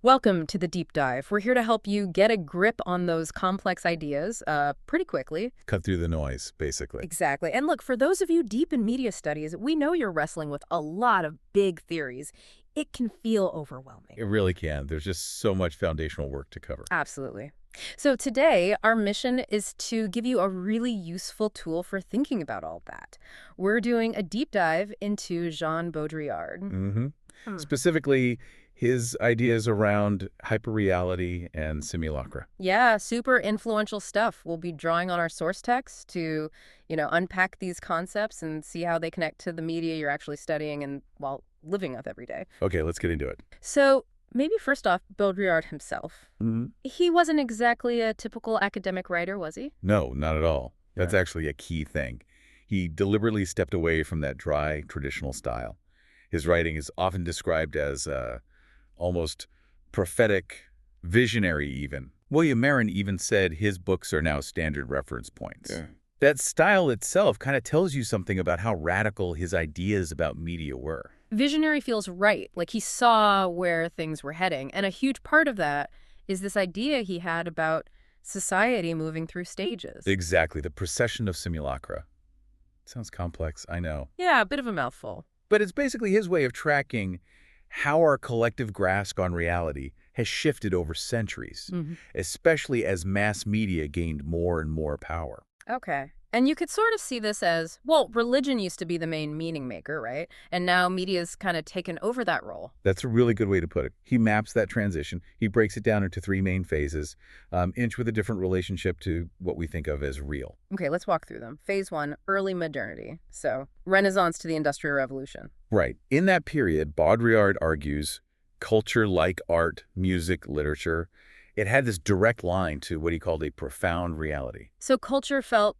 Welcome to the deep dive. We're here to help you get a grip on those complex ideas pretty quickly. Cut through the noise, basically. Exactly. And look, for those of you deep in media studies, we know you're wrestling with a lot of big theories. It can feel overwhelming. It really can. There's just so much foundational work to cover. Absolutely. So today, our mission is to give you a really useful tool for thinking about all that. We're doing a deep dive into Jean Baudrillard. Specifically, his ideas around hyperreality and simulacra. Yeah, super influential stuff. We'll be drawing on our source text to, unpack these concepts and see how they connect to the media you're actually studying and, well, living with every day. Okay, let's get into it. So maybe first off, Baudrillard himself. He wasn't exactly a typical academic writer, was he? No, not at all. That's Yeah. actually a key thing. He deliberately stepped away from that dry, traditional style. His writing is often described as almost prophetic, visionary even. William Marin even said his books are now standard reference points. Yeah. That style itself kind of tells you something about how radical his ideas about media were. Visionary feels right, like he saw where things were heading. And a huge part of that is this idea he had about society moving through stages. Exactly, the procession of simulacra. Sounds complex, I know. Yeah, a bit of a mouthful. But it's basically his way of tracking how our collective grasp on reality has shifted over centuries, especially as mass media gained more and more power. Okay. And you could sort of see this as, well, religion used to be the main meaning maker, right? And now media's kind of taken over that role. That's a really good way to put it. He maps that transition. He breaks it down into three main phases, each with a different relationship to what we think of as real. Okay, let's walk through them. Phase 1, early modernity. So, Renaissance to the Industrial Revolution. Right. In that period, Baudrillard argues culture like art, music, literature, it had this direct line to what he called a profound reality. So culture felt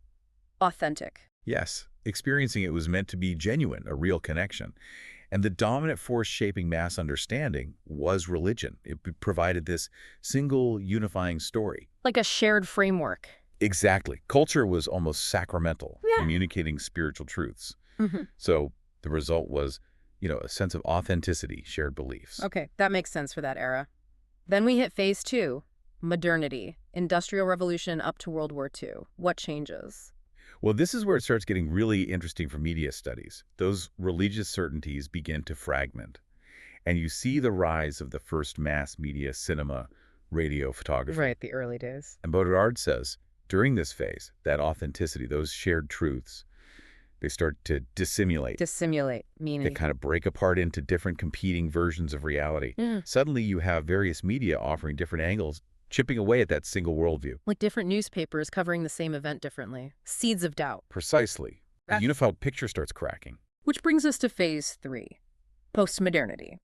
authentic. Yes, experiencing it was meant to be genuine, a real connection. And the dominant force shaping mass understanding was religion. It provided this single unifying story. Like a shared framework. Exactly. Culture was almost sacramental, Yeah. communicating spiritual truths. Mm-hmm. So the result was, a sense of authenticity, shared beliefs. Okay, that makes sense for that era. Then we hit phase 2, modernity, Industrial Revolution up to World War II. What changes? Well, this is where it starts getting really interesting for media studies. Those religious certainties begin to fragment. And you see the rise of the first mass media, cinema, radio, photography. Right, the early days. And Baudrillard says, during this phase, that authenticity, those shared truths, they start to dissimulate. Dissimulate, They meaning. kind of break apart into different competing versions of reality. Yeah. Suddenly you have various media offering different angles, chipping away at that single worldview. Like different newspapers covering the same event differently. Seeds of doubt. Precisely. The unified picture starts cracking. Which brings us to phase 3, postmodernity.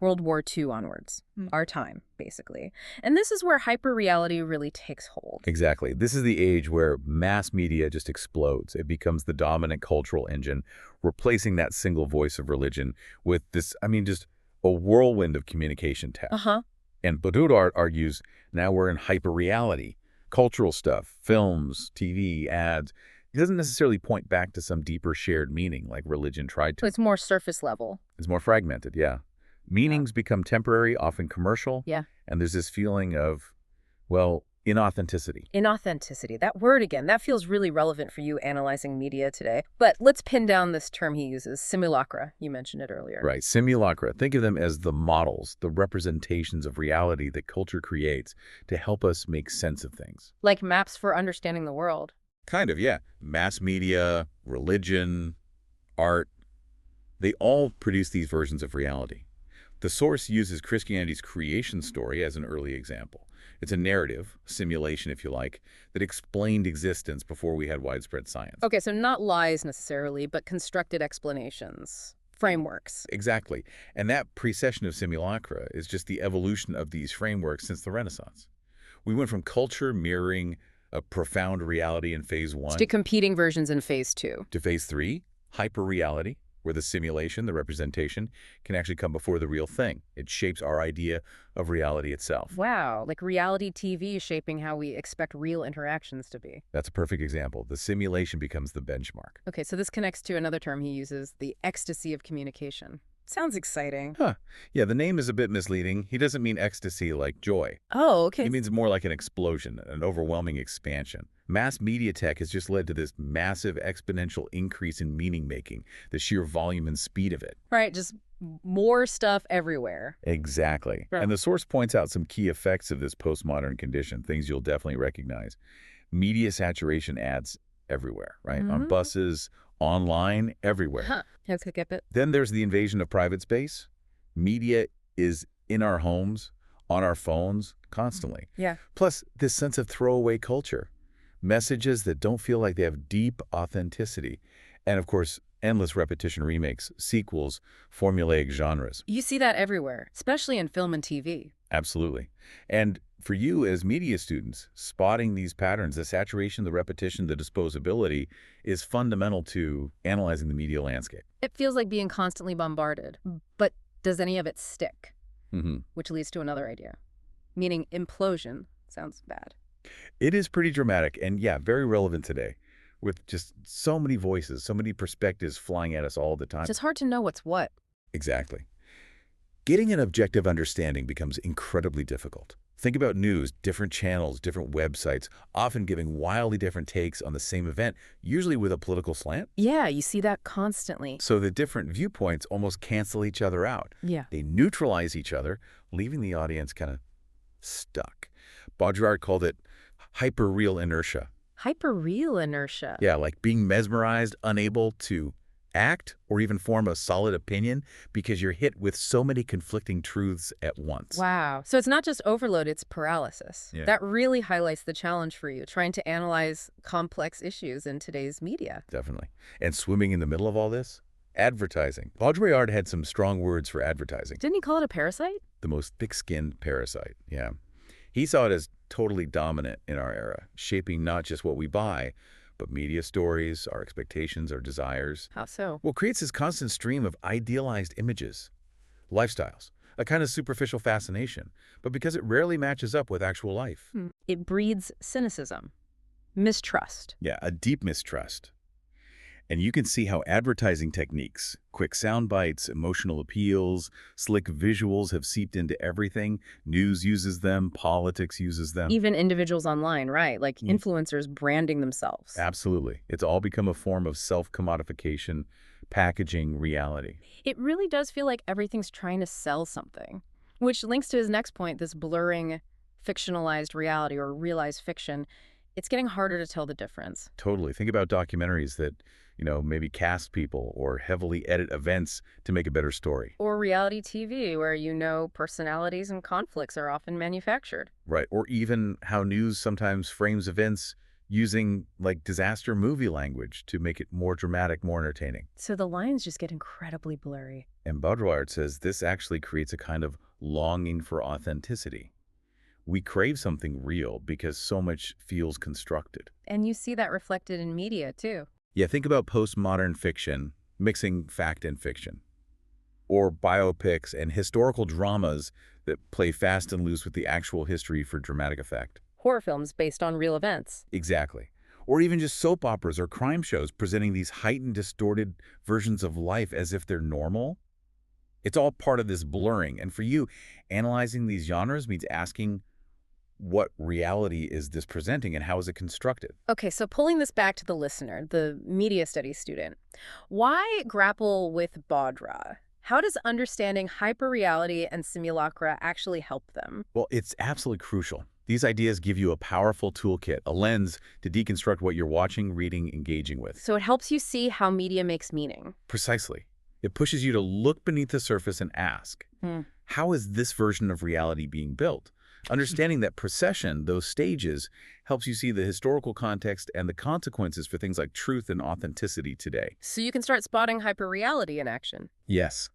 World War II onwards. Our time, basically. And this is where hyperreality really takes hold. Exactly. This is the age where mass media just explodes. It becomes the dominant cultural engine, replacing that single voice of religion with this, just a whirlwind of communication tech. Uh-huh. And Baudrillard argues now we're in hyperreality. Cultural stuff, films, TV, ads. It doesn't necessarily point back to some deeper shared meaning like religion tried So to. it's more surface level. It's more fragmented, yeah. Meanings become temporary, often commercial. Yeah. And there's this feeling of, inauthenticity. Inauthenticity. That word again, that feels really relevant for you analyzing media today. But let's pin down this term he uses, simulacra. You mentioned it earlier. Right. Simulacra. Think of them as the models, the representations of reality that culture creates to help us make sense of things. Like maps for understanding the world. Kind of, yeah. Mass media, religion, art, they all produce these versions of reality. The source uses Christianity's creation story as an early example. It's a narrative, simulation if you like, that explained existence before we had widespread science. Okay, so not lies necessarily, but constructed explanations, frameworks. Exactly. And that precession of simulacra is just the evolution of these frameworks since the Renaissance. We went from culture mirroring a profound reality in phase 1 To competing versions in phase 2. to phase 3, hyperreality, where the simulation, the representation, can actually come before the real thing. It shapes our idea of reality itself. Wow, like reality TV shaping how we expect real interactions to be. That's a perfect example. The simulation becomes the benchmark. Okay, so this connects to another term he uses, the ecstasy of communication. Sounds exciting. Huh. Yeah, the name is a bit misleading. He doesn't mean ecstasy like joy. Oh, He okay. means more like an explosion, an overwhelming expansion. Mass media tech has just led to this massive exponential increase in meaning making, the sheer volume and speed of it. Right, just more stuff everywhere. Exactly. Sure. And the source points out some key effects of this postmodern condition, things you'll definitely recognize. Media saturation ads everywhere, right? On Mm-hmm. buses, online, everywhere. Huh. Let's get it. Then there's the invasion of private space. Media is in our homes, on our phones, constantly. Yeah. Plus, this sense of throwaway culture. Messages that don't feel like they have deep authenticity. And of course, endless repetition remakes, sequels, formulaic genres. You see that everywhere, especially in film and TV. Absolutely. And for you as media students, spotting these patterns, the saturation, the repetition, the disposability, is fundamental to analyzing the media landscape. It feels like being constantly bombarded. But does any of it stick? hmm Which leads to another idea. Meaning implosion. Sounds bad. It is pretty dramatic and, yeah, very relevant today with just so many voices, so many perspectives flying at us all the time. It's hard to know what's what. Exactly. Getting an objective understanding becomes incredibly difficult. Think about news, different channels, different websites, often giving wildly different takes on the same event, usually with a political slant. Yeah, you see that constantly. So the different viewpoints almost cancel each other out. Yeah. They neutralize each other, leaving the audience kind of stuck. Baudrillard called it hyper-real inertia. Hyperreal inertia. Yeah, like being mesmerized, unable to act or even form a solid opinion because you're hit with so many conflicting truths at once. Wow. So it's not just overload, it's paralysis. Yeah. That really highlights the challenge for you, trying to analyze complex issues in today's media. Definitely. And swimming in the middle of all this? Advertising. Baudrillard had some strong words for advertising. Didn't he call it a parasite? The most thick-skinned parasite. Yeah. He saw it as totally dominant in our era, shaping not just what we buy, but media stories, our expectations, our desires. How so? What creates this constant stream of idealized images, lifestyles, a kind of superficial fascination, but because it rarely matches up with actual life. It breeds cynicism, mistrust. Yeah, a deep mistrust. And you can see how advertising techniques, quick sound bites, emotional appeals, slick visuals have seeped into everything. News uses them, politics uses them. Even individuals online, right? Like Mm. influencers branding themselves. Absolutely. It's all become a form of self-commodification, packaging reality. It really does feel like everything's trying to sell something, which links to his next point, this blurring fictionalized reality or realized fiction. It's getting harder to tell the difference. Totally. Think about documentaries that, maybe cast people or heavily edit events to make a better story. Or reality TV, where personalities and conflicts are often manufactured. Right. Or even how news sometimes frames events using like disaster movie language to make it more dramatic, more entertaining. So the lines just get incredibly blurry. And Baudrillard says this actually creates a kind of longing for authenticity. We crave something real because so much feels constructed. And you see that reflected in media, too. Yeah, think about postmodern fiction, mixing fact and fiction. Or biopics and historical dramas that play fast and loose with the actual history for dramatic effect. Horror films based on real events. Exactly. Or even just soap operas or crime shows presenting these heightened, distorted versions of life as if they're normal. It's all part of this blurring. And for you, analyzing these genres means asking, what reality is this presenting and how is it constructed? Okay, so pulling this back to the listener, the media studies student, why grapple with Baudrillard? How does understanding hyperreality and simulacra actually help them? Well, it's absolutely crucial. These ideas give you a powerful toolkit, a lens to deconstruct what you're watching, reading, engaging with. So it helps you see how media makes meaning. Precisely. It pushes you to look beneath the surface and ask, how is this version of reality being built? Understanding that procession, those stages, helps you see the historical context and the consequences for things like truth and authenticity today. So you can start spotting hyperreality in action. Yes.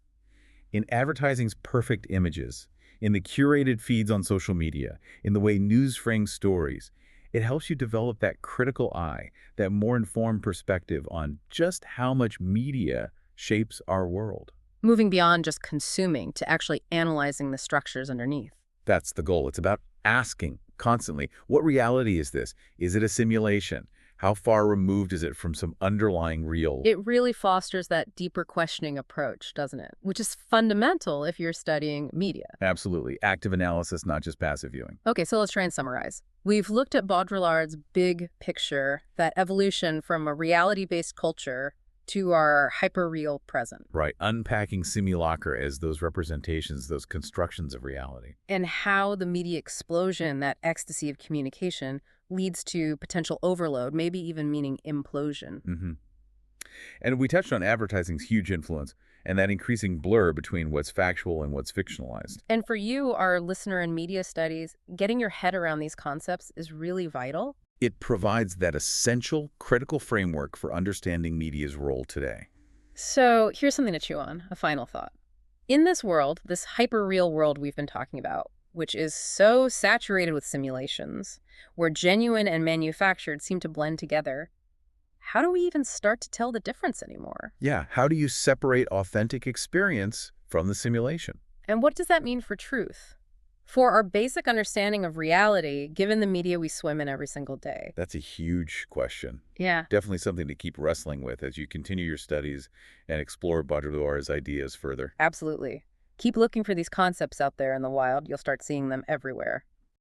In advertising's perfect images, in the curated feeds on social media, in the way news frames stories, it helps you develop that critical eye, that more informed perspective on just how much media shapes our world. Moving beyond just consuming to actually analyzing the structures underneath. That's the goal. It's about asking constantly, what reality is this? Is it a simulation? How far removed is it from some underlying real? It really fosters that deeper questioning approach, doesn't it? Which is fundamental if you're studying media. Absolutely. Active analysis, not just passive viewing. Okay, so let's try and summarize. We've looked at Baudrillard's big picture, that evolution from a reality-based culture to our hyper-real present, Right. Unpacking simulacra as those representations, those constructions of reality. and how the media explosion, that ecstasy of communication, leads to potential overload, maybe even meaning implosion. hmm And we touched on advertising's huge influence and that increasing blur between what's factual and what's fictionalized. And for you, our listener in media studies, getting your head around these concepts is really vital. It provides that essential, critical framework for understanding media's role today. So here's something to chew on, a final thought. In this world, this hyper-real world we've been talking about, which is so saturated with simulations, where genuine and manufactured seem to blend together, how do we even start to tell the difference anymore? Yeah, how do you separate authentic experience from the simulation? And what does that mean for truth? For our basic understanding of reality, given the media we swim in every single day. That's a huge question. Yeah, Definitely something to keep wrestling with as you continue your studies and explore Baudrillard's ideas further. absolutely. Keep looking for these concepts out there in the wild. You'll start seeing them everywhere.